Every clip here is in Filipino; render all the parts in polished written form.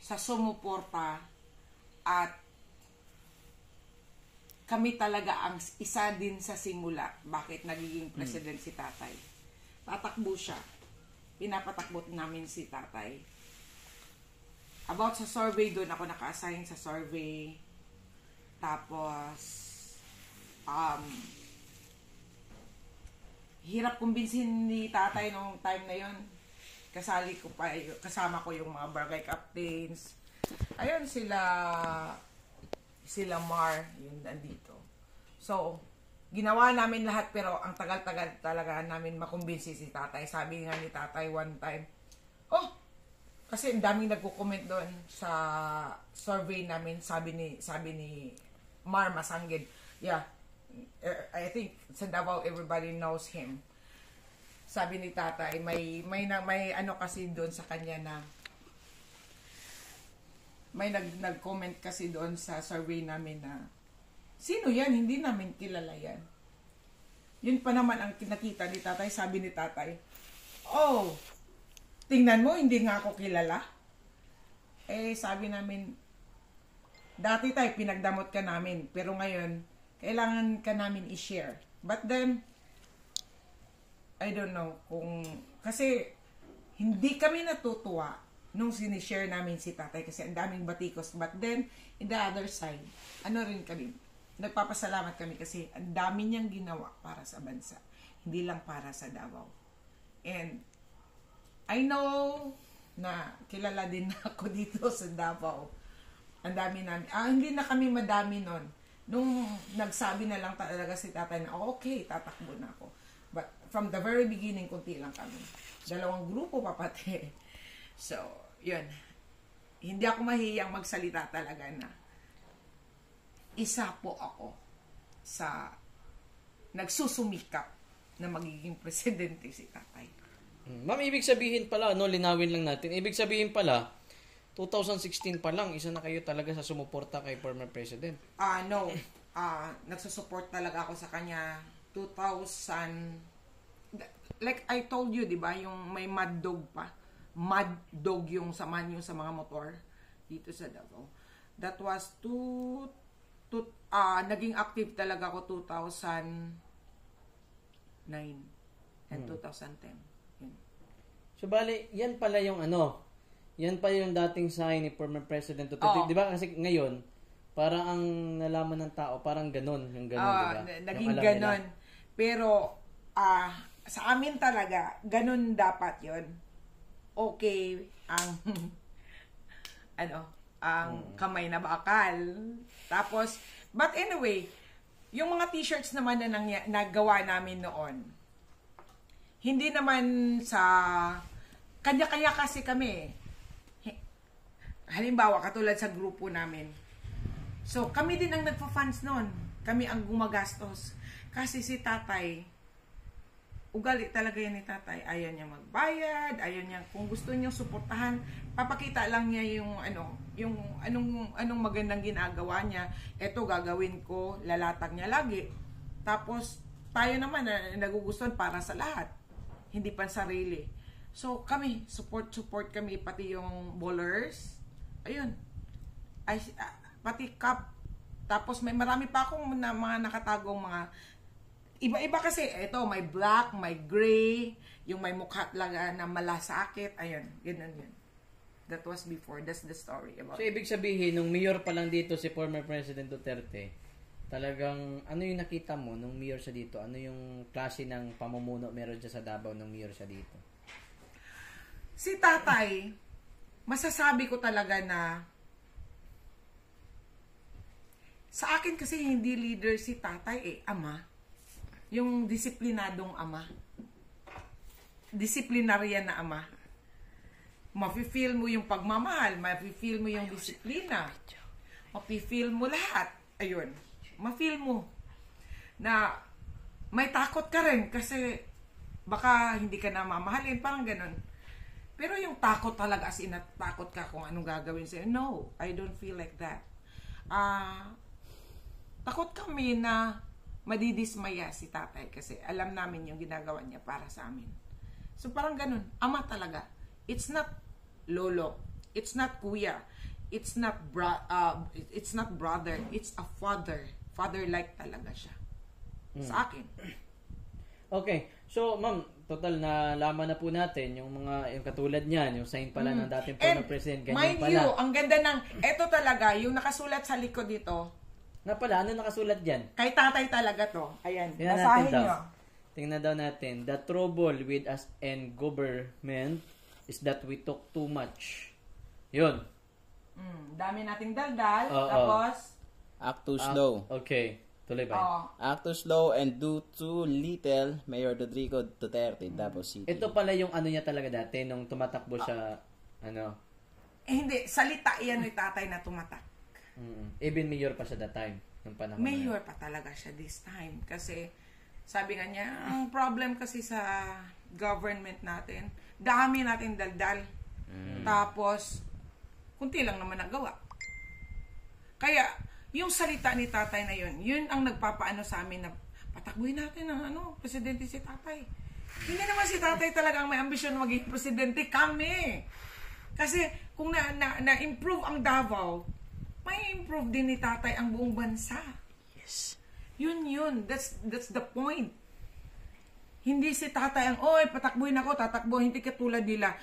sa sumuporta at kami talaga ang isa din sa simula bakit nagiging president si tatay. Tatakbo siya. Pinapatakbo namin si tatay. About sa survey, doon ako naka-assign sa survey. Tapos, hirap kumbinsin ni tatay nung time na yon. Kasama ko yung mga barangay captains. Ayun, sila Mar, yun nandito. So, ginawa namin lahat pero ang tagal-tagal talaga namin makumbinsi si tatay. Sabi nga ni tatay one time, kasi ang daming nagko-comment doon sa survey namin, sabi ni Mar Masanggid. Yeah, I think sa Davao everybody knows him. Sabi ni tatay, may ano kasi doon sa kanya na may nag-comment kasi doon sa survey namin na sino yan? Hindi namin kilala yan. Yun pa naman ang nakita ni tatay. Sabi ni tatay, tingnan mo, hindi nga ako kilala. Sabi namin, dati tayo, pinagdamot ka namin. Pero ngayon, kailangan ka namin i-share. But then, I don't know kasi hindi kami natutuwa nung sinishare namin si tatay kasi ang daming batikos. But then, in the other side, nagpapasalamat kami kasi ang dami niyang ginawa para sa bansa. Hindi lang para sa Davao. And, I know na kilala din ako dito sa Davao. Ang dami namin. Hindi na kami madami nun. Nung nagsabi na lang talaga si tatay na, okay, tatakbo na ako. But from the very beginning, kunti lang kami. 2 grupo pa pati. So, yun. Hindi ako mahiyang magsalita talaga na isa po ako sa nagsusumikap na magiging presidente si tatay. Ma'am, ibig sabihin pala, linawin lang natin. Ibig sabihin pala, 2016 pa lang, isa na kayo talaga sa sumuporta kay former president. No. Nagsusupport talaga ako sa kanya 2000. Like I told you, di ba, yung may Mad Dog pa. Mad Dog yung samahan yung sa mga motor dito sa Davao. That was naging active talaga ako 2009 and 2010. So, bali, yan pala yung yan pa yung dating sign ni former President Duterte. Di ba? Kasi ngayon, parang ang nalaman ng tao, parang ganun. Yung ganun, di ba? Naging ganun. Pero, sa amin talaga, ganun dapat yon. Okay, ang kamay na bakal. Tapos, but anyway, yung mga t-shirts naman na nagawa namin noon, hindi naman sa kanya-kanya kasi kami. Halimbawa, katulad sa grupo namin. So, kami din ang nagpa-funds noon. Kami ang gumagastos. Kasi si tatay, ugali talaga yan ni tatay. Ayaw niya magbayad, ayaw niya, kung gusto niya suportahan, papakita lang niya yung anong magandang ginagawa niya. Ito gagawin ko, lalatag niya lagi. Tapos, tayo naman nagugustuhan para sa lahat. Hindi pa sarili. So, kami, support kami, pati yung bowlers. Ayun. Pati cup. Tapos, may marami pa akong mga nakatagong mga iba-iba kasi. Ito, may black, may gray, yung may mukha talaga na malasakit. Ayun, ganun yun. That was before. That's the story about. So, ibig sabihin, nung mayor pa lang dito si former President Duterte, talagang, ano yung nakita mo nung mayor siya dito? Ano yung klase ng pamumuno meron siya sa Davao nung mayor siya dito? Si tatay, masasabi ko talaga na sa akin kasi hindi leader si tatay ama. Yung disiplinadong ama. Disiplinaryan na ama. Mafe-feel mo yung pagmamahal, mafe-feel mo yung disiplina. Mafe-feel mo lahat. Ayun. Ma-feel mo na may takot ka rin kasi baka hindi ka na mamahalin, parang ganun. Pero yung takot talaga, as in, takot ka kung anong gagawin sa'yo. No, I don't feel like that. Takot kami na madidismaya si tatay kasi alam namin yung ginagawa niya para sa amin. So parang ganun, ama talaga. It's not lolo. It's not kuya. It's not brother. It's a father. Father-like talaga siya. Sa akin. Okay. So, ma'am, total na laman na po natin yung katulad niyan, yung sign pala ng dating former president, ganyan mind pala. you, ang ganda ng, eto talaga, yung nakasulat sa likod dito, Nga pala, ano nakasulat dyan? kay tatay talaga to. Ayan, Tingnan basahin natin daw. nyo. Tingnan daw natin. The trouble with us and government is that we talk too much. Yun. Dami nating daldal, Oo. tapos, Act too slow. Okay. Tuloy ba? oh, Act too slow and do too little, Mayor Rodrigo Duterte, Davao City. Ito pala yung ano niya talaga dati, nung tumatakbo siya, hindi, salita yan ni tatay na tumatak. Even mayor pa siya that time, nung panahon na Mayor pa talaga siya this time. Kasi, sabi nga niya, ang problem kasi sa government natin, dami natin daldal. Tapos, kunti lang naman nagawa. Kaya, yung salita ni tatay na yun ang nagpapaano sa amin na patakbuhin natin ang presidente si tatay. Hindi naman si tatay talaga ang may ambisyon maging presidente, kami. Kasi, kung na-improve ang Davao, may improve din ni tatay ang buong bansa. Yes. Yun. That's the point. Hindi si tatay ang, patakbuhin ako, tatakbo. Hindi katulad nila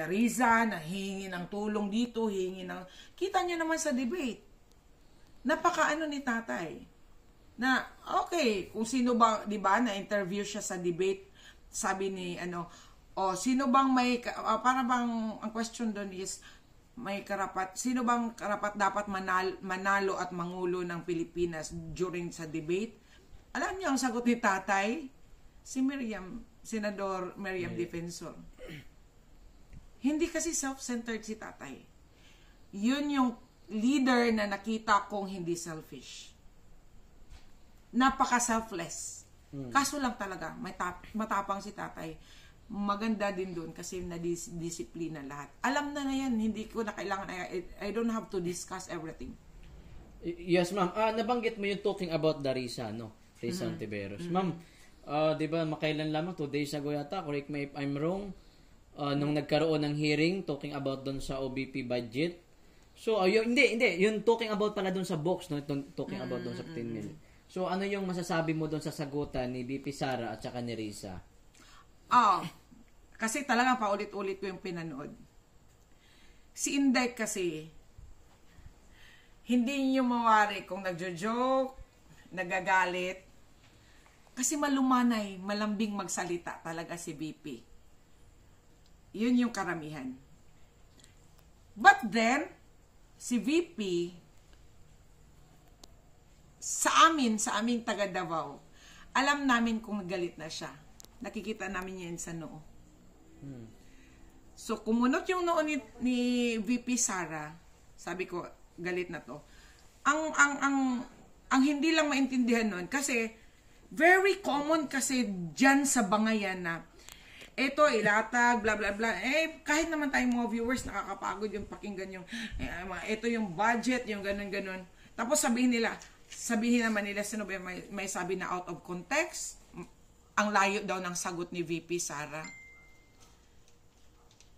Riza, na hihingi ng tulong dito, kita niya naman sa debate. Napakaano ni tatay. Na, okay, kung sino ba, di ba, na-interview siya sa debate, sabi ni, sino bang para bang, ang question doon is, sino bang karapat dapat manalo at mangulo ng Pilipinas during sa debate? Alam niyo ang sagot ni tatay? Si Senador Miriam Defensor. Hindi kasi self-centered si tatay. Yun yung leader na nakita kong hindi selfish. Napaka-selfless. Kaso lang talaga, matapang si tatay. Maganda din doon kasi na-disiplina lahat. Alam na yan, hindi ko na kailangan, I don't have to discuss everything. Yes, ma'am. Nabanggit mo yung talking about the Risa, no? Risa Ontiveros. Ma'am, di ba makailan lamang, 2 days ago yata, correct me if I'm wrong, nung nagkaroon ng hearing talking about doon sa OBP budget. So, hindi, yung talking about pala doon sa box, no? Talking about doon sa 10 million. So, ano yung masasabi mo doon sa sagutan ni VP Sara at saka ni Risa? Kasi talaga paulit-ulit ko yung pinanood. Si Inday kasi, hindi niyo mawari kung nagjo-joke, nagagalit, kasi malumanay, malambing magsalita talaga si VP. Yun yung karamihan. But then, si VP, sa aming taga Davao, alam namin kung galit na siya. Nakikita namin yan sa noo. So, kumunot yung noo ni VP Sara, sabi ko, galit na to. Ang hindi lang maintindihan nun, kasi, very common kasi dyan sa bangayan na, eto, ilatag, bla bla bla. Kahit naman tayong mga viewers, nakakapagod yung pakinggan yung, eto yung budget, yung ganun-ganun. Tapos sabihin naman nila, sino ba may sabi na out of context? Ang layo daw ng sagot ni VP Sara.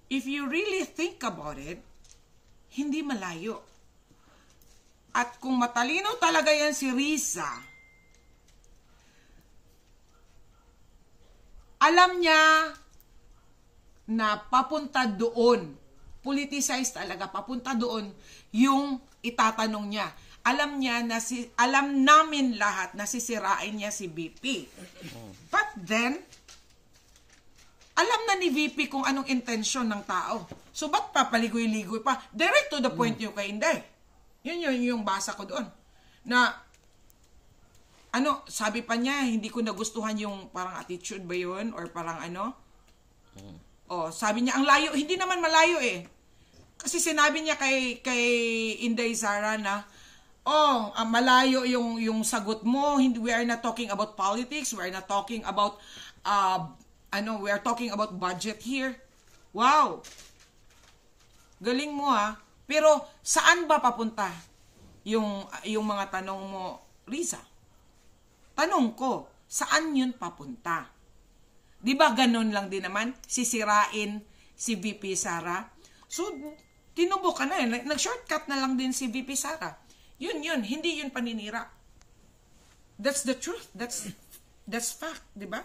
If you really think about it, hindi malayo. At kung matalino talaga yan si Risa, alam niya na papunta doon, politicized talaga, papunta doon yung itatanong niya. Alam niya na alam namin lahat na sisirain niya si VP. But then, alam na ni VP kung anong intensyon ng tao. So, ba't papaligoy-ligoy pa? Direct to the point yung kay Inday. Yun yung basa ko doon. Na, sabi pa niya, hindi ko nagustuhan yung parang attitude ba yun? Or parang sabi niya, ang layo. Hindi naman malayo eh. Kasi sinabi niya kay Inday Sara na, malayo yung sagot mo. We are not talking about politics. We are not talking about, we are talking about budget here. Wow! Galing mo ha. Pero, saan ba papunta yung mga tanong mo, Risa? Tanong ko, saan yun papunta? Di ba ganun lang din naman? Sisirain si VP Sara? So, tinubo ka na eh. Nag-shortcut na lang din si VP Sara. Yun. Hindi yun paninira. That's the truth. That's fact, di ba?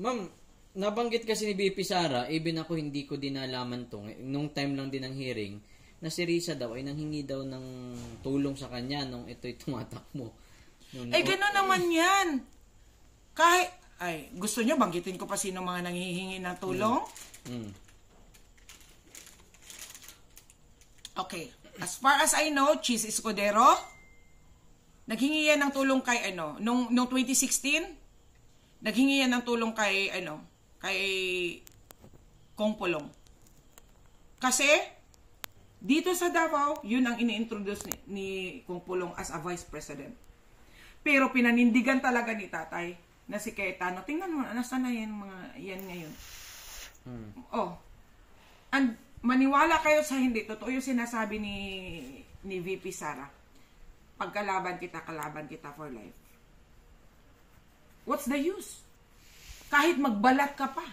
Ma'am, nabanggit kasi ni BP Sara, even ako hindi ko din nalaman to, nung time lang din ng hearing, na si Risa daw ay nanghingi daw ng tulong sa kanya nung ito'y tumatakbo. Gano'n naman yan. Gusto nyo banggitin ko pa sino mga nanghihingi ng tulong? Okay. As far as I know, Cheese Escudero, naghingi yan ng tulong kay, nung 2016, naghingi yan ng tulong kay Kong Pulong. Kasi, dito sa Davao, yun ang ini-introduce ni Kong Pulong as a vice president. Pero pinanindigan talaga ni tatay na si Cayetano. Tingnan mo, nasaan na yan ngayon? And maniwala kayo sa hindi. Totoo yung sinasabi ni VP Sara. Pag kalaban kita for life. What's the use? Kahit magbalat ka pa.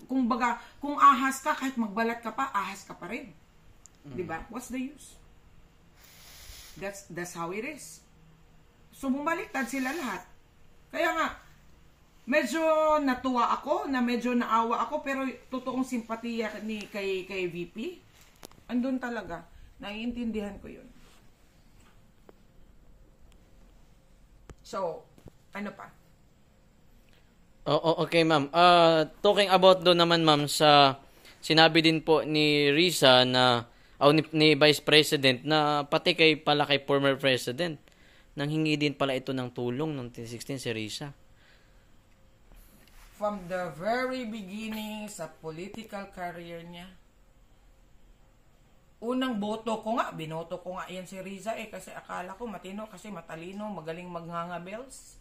Kung ahas ka, kahit magbalat ka pa, ahas ka pa rin. Diba? What's the use? That's how it is. So, bumaliktad sila lahat. Kaya nga, medyo natuwa ako, na medyo naawa ako, pero totoong simpatiya kay VP, andun talaga. Naiintindihan ko yun. So, ano pa? Okay, ma'am. Talking about doon naman, ma'am, sa sinabi din po ni Risa na, ni Vice President, na pati kay former President, nanghingi din pala ito ng tulong noong 2016 si Risa. From the very beginning sa political career niya, unang binoto ko nga yan si Risa kasi akala ko matino kasi matalino, magaling maghanga bells.